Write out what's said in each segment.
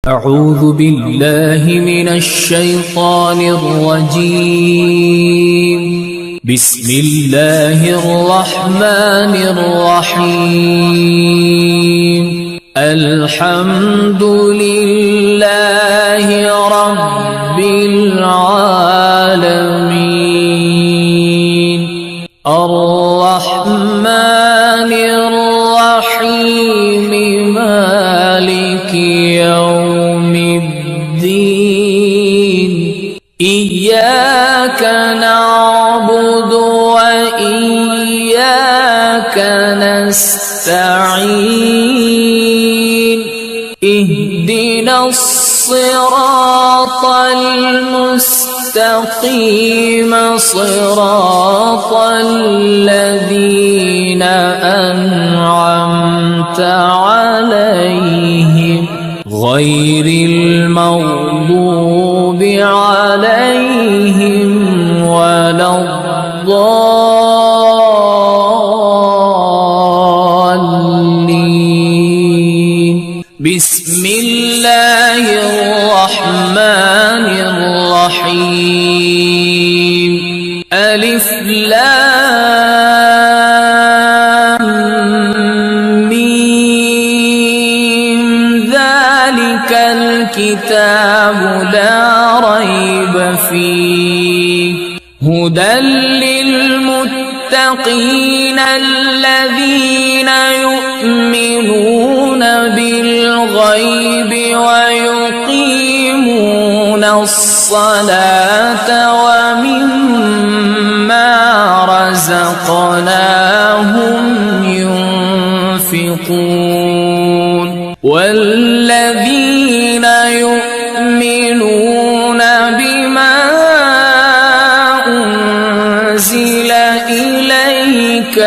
أعوذ بالله من الشيطان الرجيم. بسم الله الرحمن الرحيم. الحمد لله رب العالمين. الرحمن الرحيم. مالك يوم الدين. إياك نعبد وإياك نستعين. اهدنا الصراط المستقيم. صراط الذين أنعمت عليهم غير المغضوب عليهم ولا الضالين. بسم الله الرحمن الرحيم. ألف لام ميم. ذلك الكتاب لا ريب فيه هدى للمتقين الذين يؤمنون بالغيب ويقيمون الصلاة ومما رزقناهم ينفقون. والذين يؤمنون بما أنزل إليك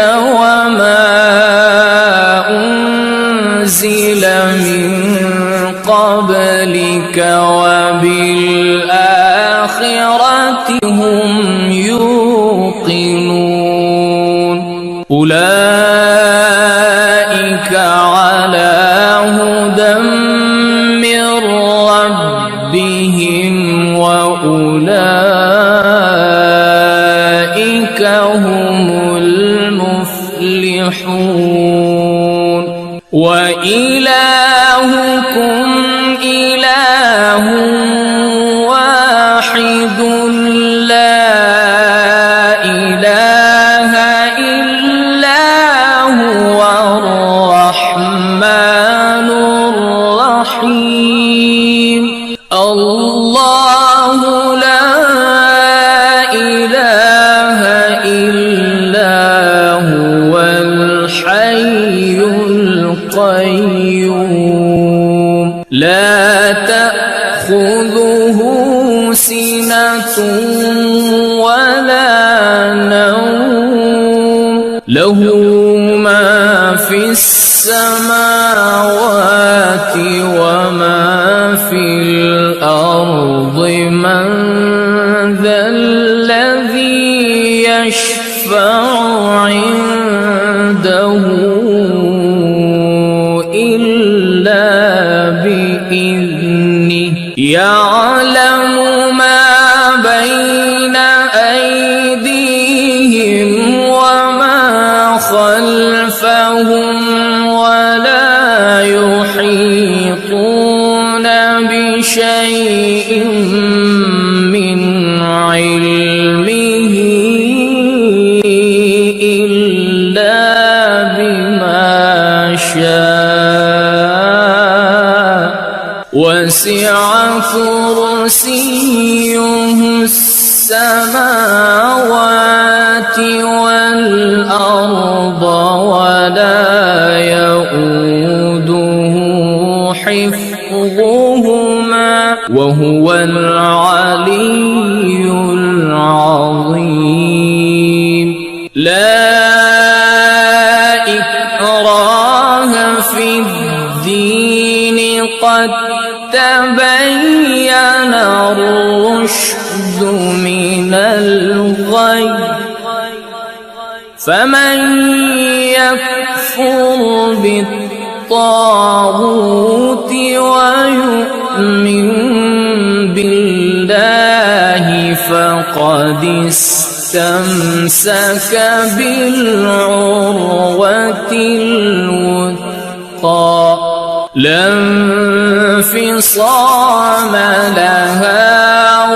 وما أنزل من قبلك وبالآخرة هم يوقنون. أولئك على هدى من ربهم وأولئك هم المفلحون. وإلهكم إله واحد لا إله إلا هو الرحمن الرحيم. الله لا إله إلا هو الحي القيوم. لا تأخذه سنة ولا نوم. له ما في السماوات وما في الأرض. من ذا الذي يشفع عنده إلا بإذنه. يعلم ما بين أيديهم وما خلفهم ولا يحيطون بشيء من علمه إلا بما شاء. وسع كرسيه السماوات والأرض ولا يؤوده حفظهما وهو العلي العظيم. لا إكراه في الدين قد تبين الرشد من الغي. فمن يكفر بالطاغوت ويؤمن فقد استمسك بالعروة الوثقى لا انفصام لها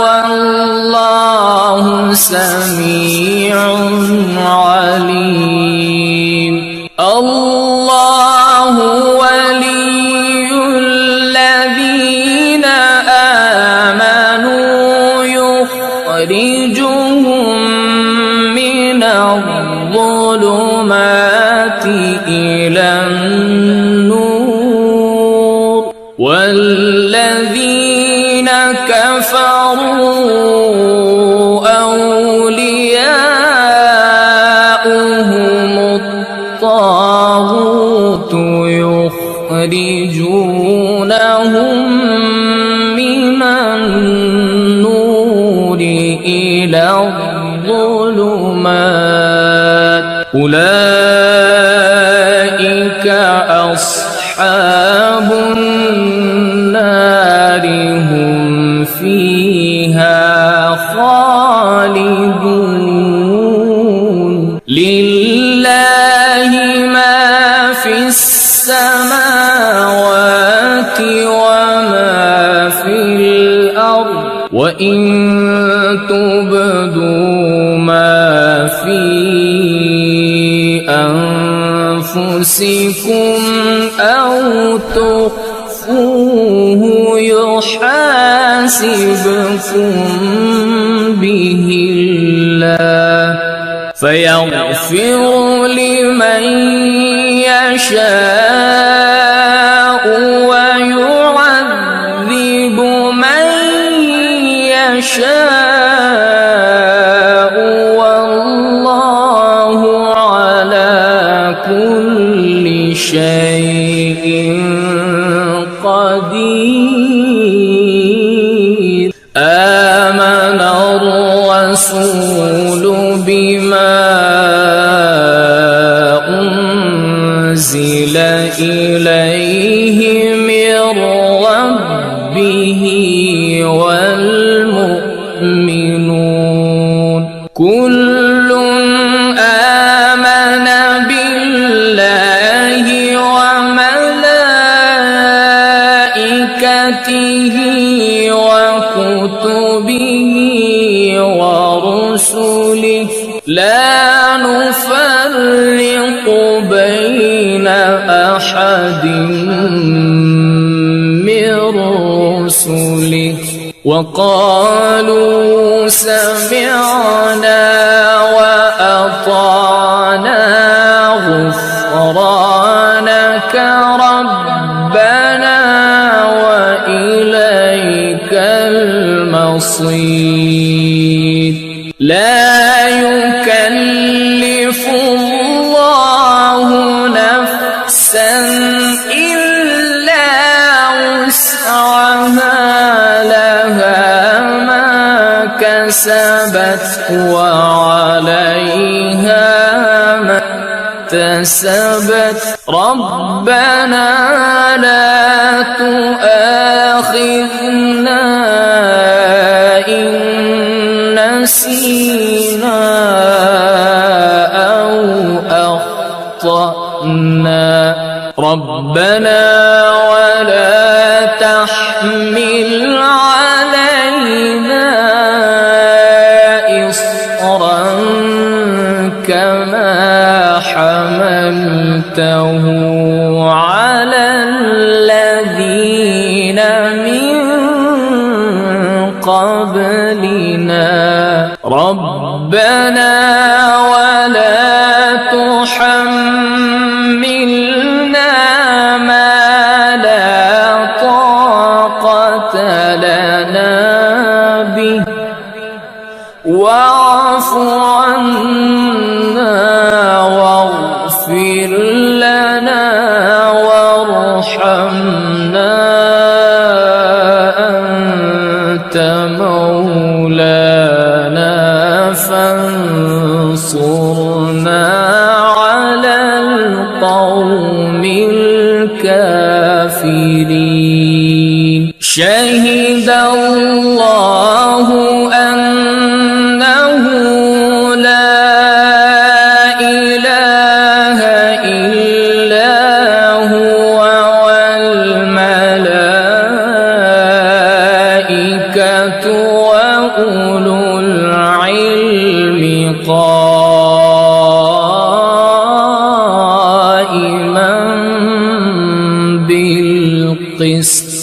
والله سميع عليم. الله ولي الذين آمنوا يخرجهم من الظلمات إلى النور والذين كفروا أولياؤهم الطاغوت يخرجونهم من النور إلى الظلمات أولئك أصحاب النار هم فيها خالدون. لله ما في السماوات وما في الأرض وإن تبدوا ما في أنفسكم أو تخفوه يحاسبكم به الله فيغفر لمن يشاء ويعذب من يشاء والله على كل شيء قدير. آمن الرسول بما أنزل إليه من ربه والمؤمنون كل آمن بالله وملائكته وكتبه ورسله لا نفرق بين أحد من رسله وقالوا سمعنا وأطعنا غفرانك ربنا وإليك المصير. لا يكلف الله نفسا إلا وسعها لها ما كسبت وعليها ما اكتسبت ربنا لا تؤاخذنا إن نسينا أو أخطأنا ربنا ولا تحمل علينا إصرا كما حملته على الذين من قبلنا ربنا ولا تحملنا ما لا طاقة لنا به واعف عنا واغفر لنا وارحمنا أنت مولانا فانصرنا على القوم الكافرين. شهد الله أنه لا إله إلا هو والملائكة وأولو العلم قائما بالقسط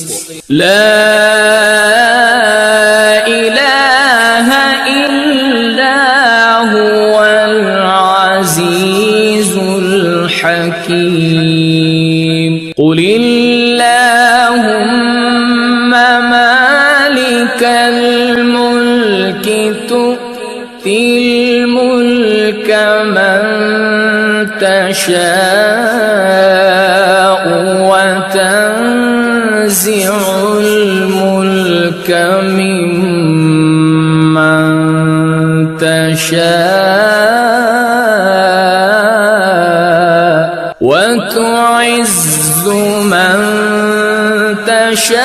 لا إله إلا هو العزيز الحكيم قل اللهم مالك الملك تؤتي الملك من تشاء وتنزع الملك ممن تشاء وتعز من تشاء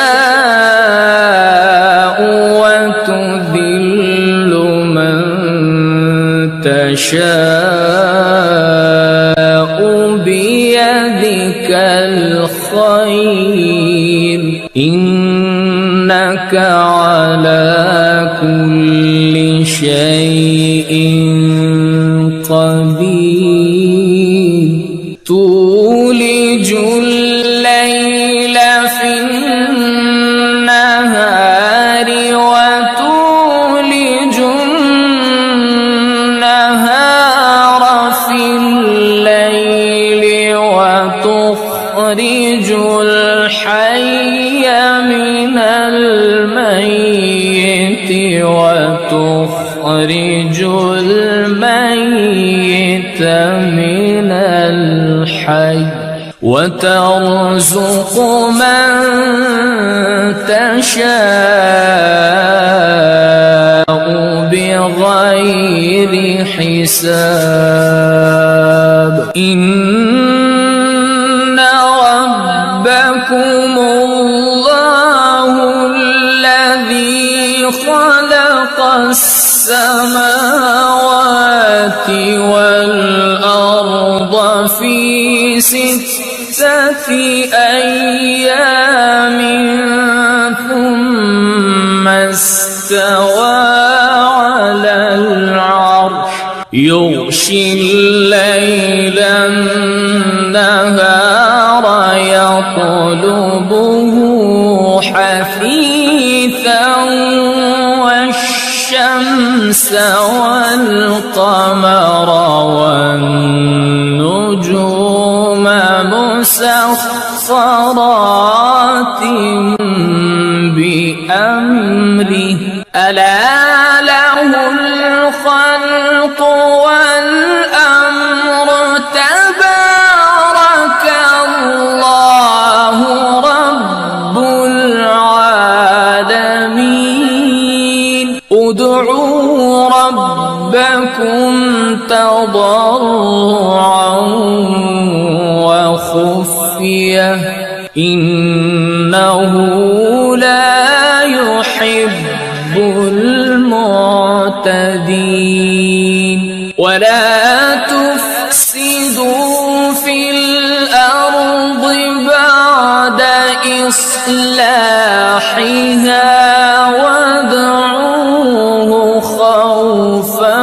وتذل من تشاء بيدك الخير إنك على كل شيء قدير تولج الليل في النهار وتولج النهار في الليل وتخرج الحي من الميت وتخرج الميت من الحي وترزق من تشاء بغير حساب إن ربكم الله الذي خلق السماوات والأرض في 6 أيام ثم استوى على العرش يغشي الليل النهار يطلبه حثيثا والشمس والقمر والنجوم مسخرات بأمره ألا له الخلق والأمر تبارك الله رب العالمين ادعوا ربكم تضرعا وخفية إنه لا يحب المعتدين ولا تفسدوا في الأرض بعد إصلاحها وادعوه خوفا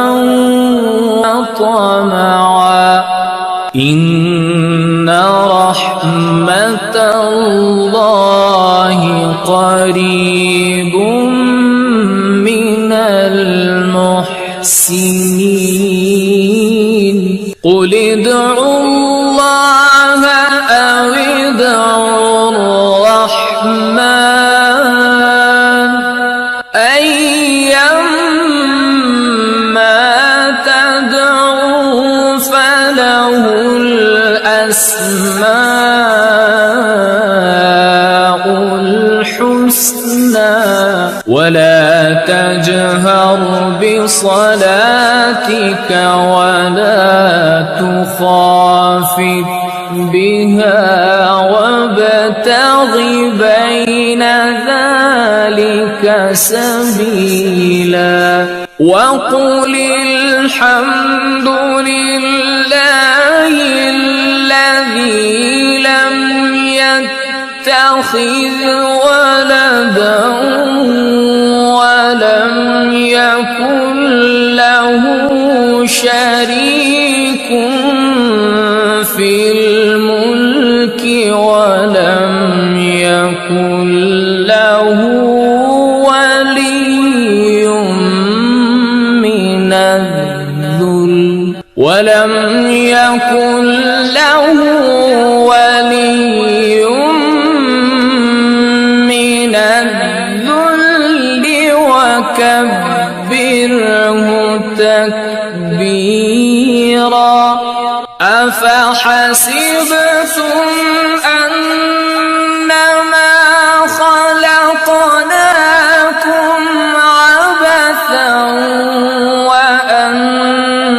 وطمعا إن رحمة الله قريب من المحسنين قل ادعوا الله أو ادعوا الرحمن أيما تدعوا فله الأسماء الحسنى ولا تجهر بصلاتك ولا تخافت بها وابتغ بين ذلك سبيلا وقل الحمد لله الذي لم يتخذ ولدا ولم يكن له شريك في الملك ولم يكن له ولي من الذل وكبره تكبيرا أفحسبتم أنما خلقناكم عبثا وأنكم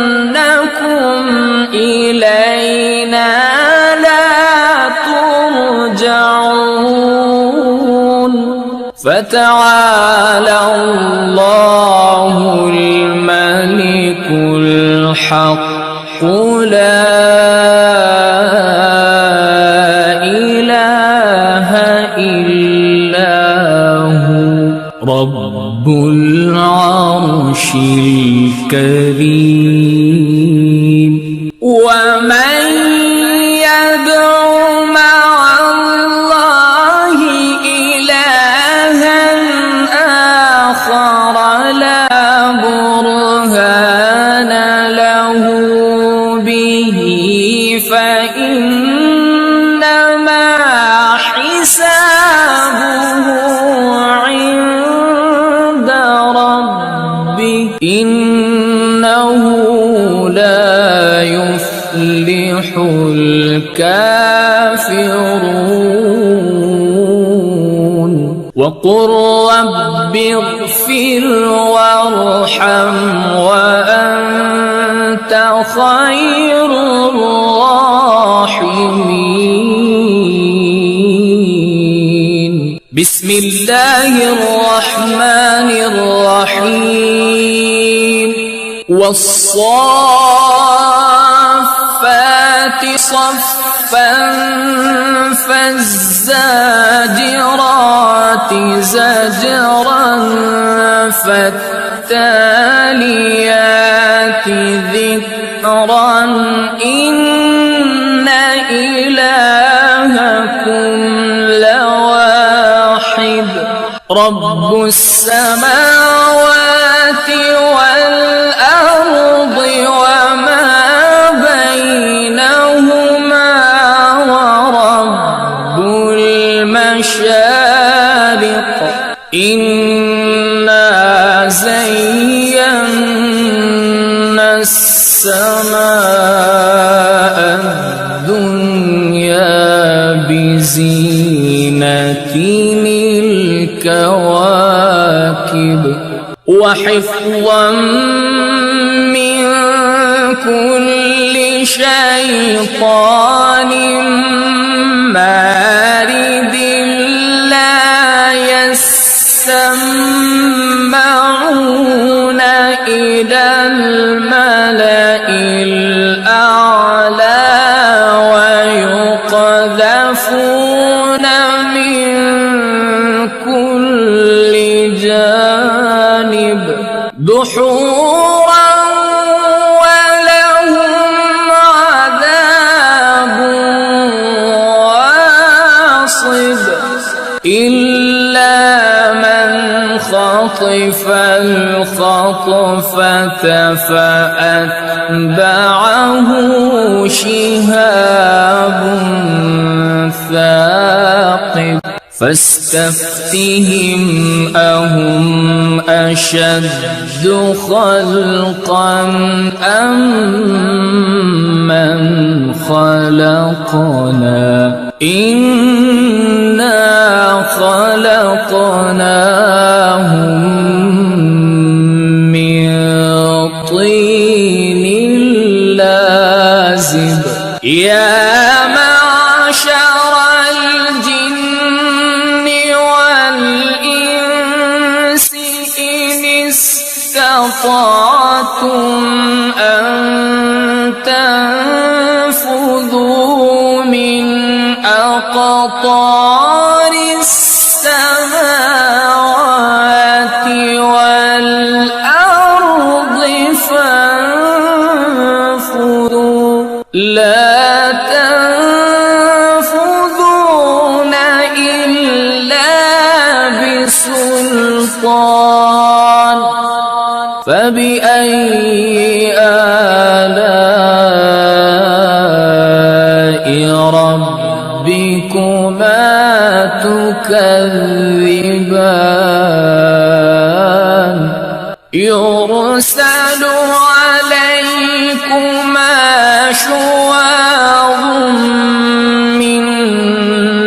إلينا لا ترجعون فتعالى الله الملك الحق لا إله إلا هو رب العرش الكريم ومن يدع مع الله إلها آخر لا برهان له به فإنما حسابه عند ربه إنه لا يفلح الكافرون وقل رب اغفر وارحم وأنت خير الراحمين بسم الله الرحمن الرحيم والصافات صفا فالزاجرات زجرا فالتاليات ذكرا إن إلهكم لواحد رب السماوات والأرض وما بينهما ورب المشارق إنا زينا السماء الدنيا بزينة الكواكب وحفظا من كل شيطان مارد لا يسمعون إلى الملأ الأعلى ويقذفون من كل جانب دحورا ولهم عذاب واصب إلا من خطف الخطفة فأتبعه شهاب ثاقب فاستفتهم أهم أشد خلقا أم من خلقنا إنا خلقناهم من طين لازب يا استطعتم أن تنفذوا من أقطار السماوات والأرض فانفذوا لا تنفذون إلا بسلطان فبأي آلاء ربكما تكذبان يرسل عليكما شواظ من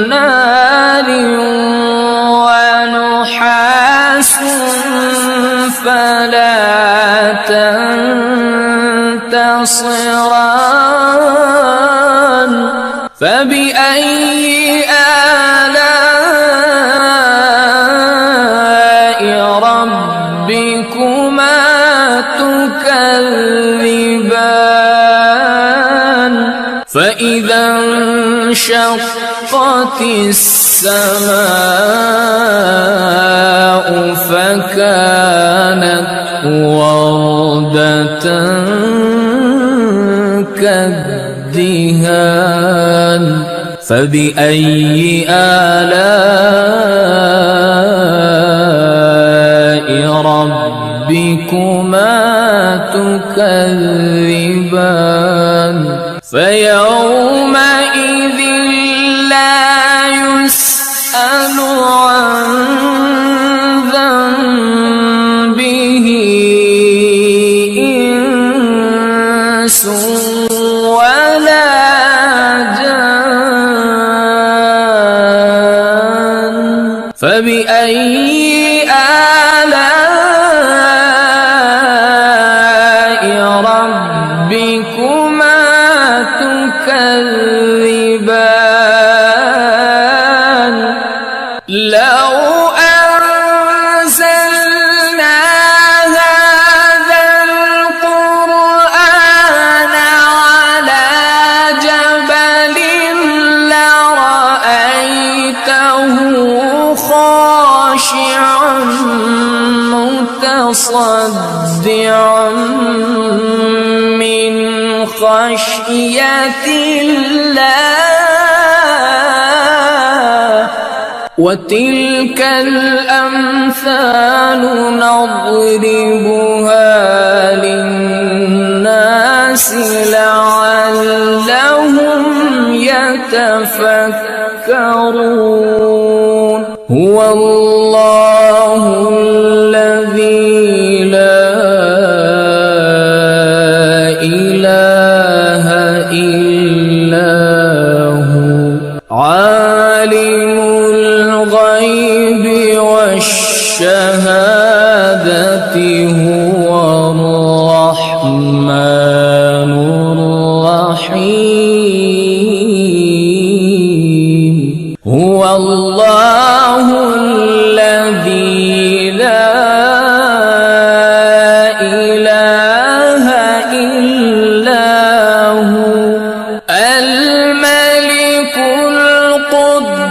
نار ونحاس فلا تنتصران فبأي آلاء ربكما تكذبان فإذا انشقت السماء فكانت وردة كالدهان فبأي آلاء ربكما تكذبان فيومئذ لا يسأل عن ذنبه إنس ولا جان فبأي آلاء ربكما تكذبان لو أنزلنا هذا القرآن على جبل لرأيته خاشعا متصدعا من خشية الله وتلك الأمثال نضربها للناس لعلهم يتفكرون هو الله الذي لا إله إلا هو عالم الغيب والشهادة هو الرحمن الرحيم هو الله الذي لا إله إلا هو الملك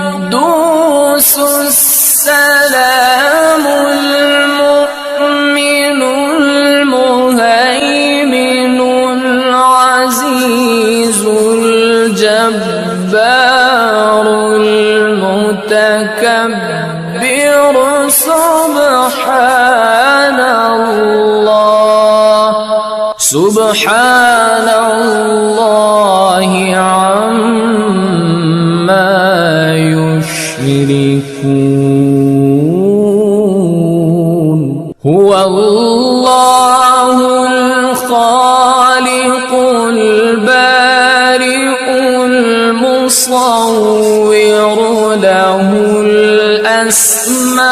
القدوس السلام المؤمن المهيمن العزيز الجبار المتكبر سبحان الله عما يشركون هو الله الخالق البارئ المصور له الأسماء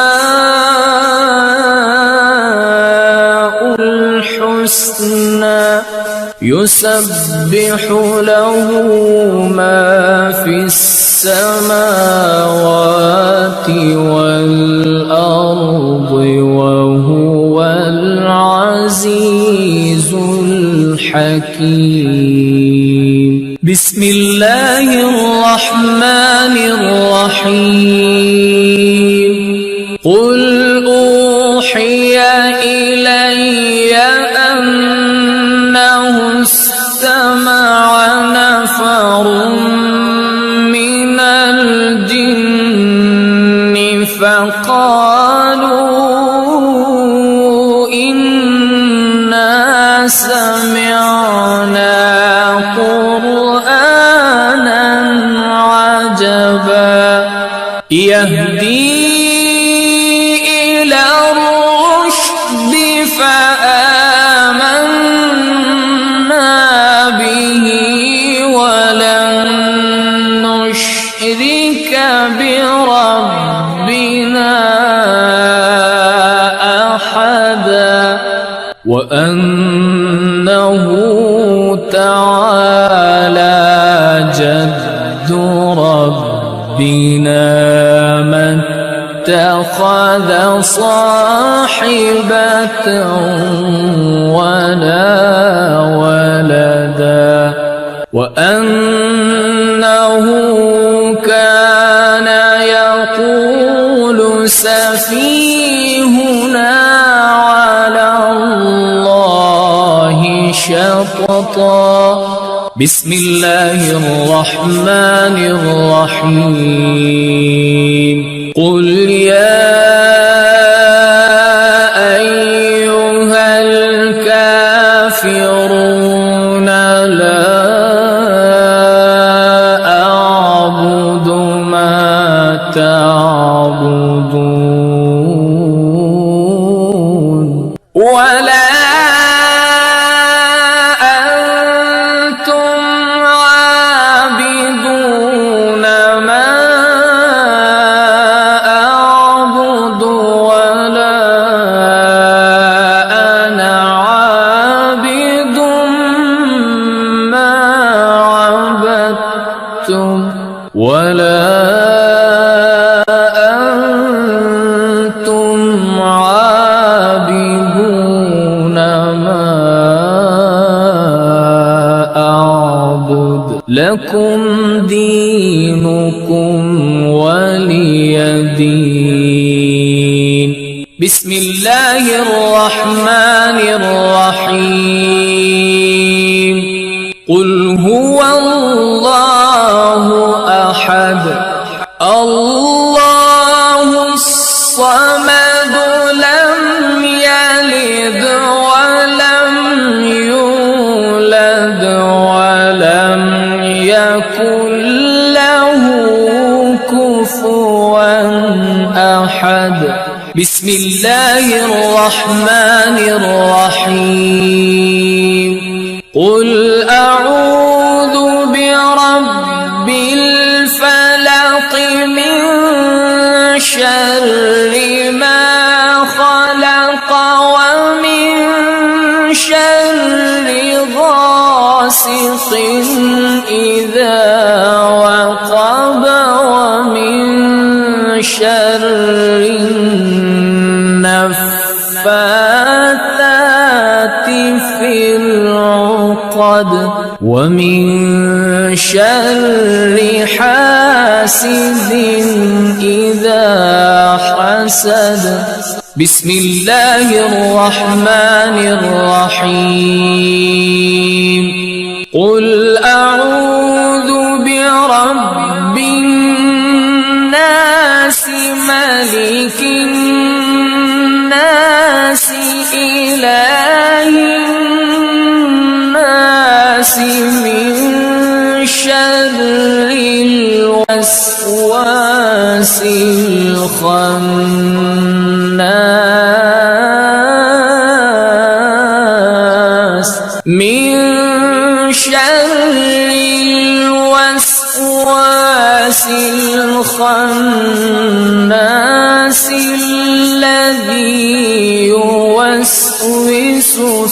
الحسنى يسبح له ما في السماوات والأرض وهو العزيز الحكيم. بسم الله الرحمن الرحيم. قل أوحي إلي أنه استمع نفر من الجن فقالوا إنا سمعنا قرآنا عجبا يهدي إلى الرشد فآمنا به ولن نشرك بربنا أحدا وأنه تعالى جد ربنا ما اتخذ صاحبة ولا ولدا وأنه كان يقول سفيهنا على الله شططا. بسم الله الرحمن الرحيم. قل يا أيها الكافرون لا أعبد ما تعبدون ولا ولا أنتم عابدون ما أعبد لكم دينكم ولي دين. بسم الله الرحمن الرحيم. قل هو الله أحد الله الصمد لم يلد ولم يولد ولم يكن له كفوا أحد. بسم الله الرحمن الرحيم. قل أعوذ برب الفلق من شر ما خلق ومن شر غاسق إذا وقب ومن شر النفاثات في العقد ومن شر حاسد إذا حسد. بسم الله الرحمن الرحيم. قل أعوذ برب الناس ملك الناس إله الناس من شر الوسواس الخناس من شر الوسواس الخناس الذي يوسوس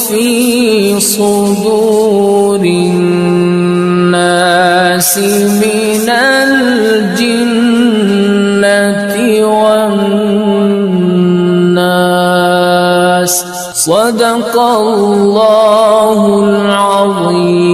في صدور الناس من الجنة والناس. صدق الله العظيم.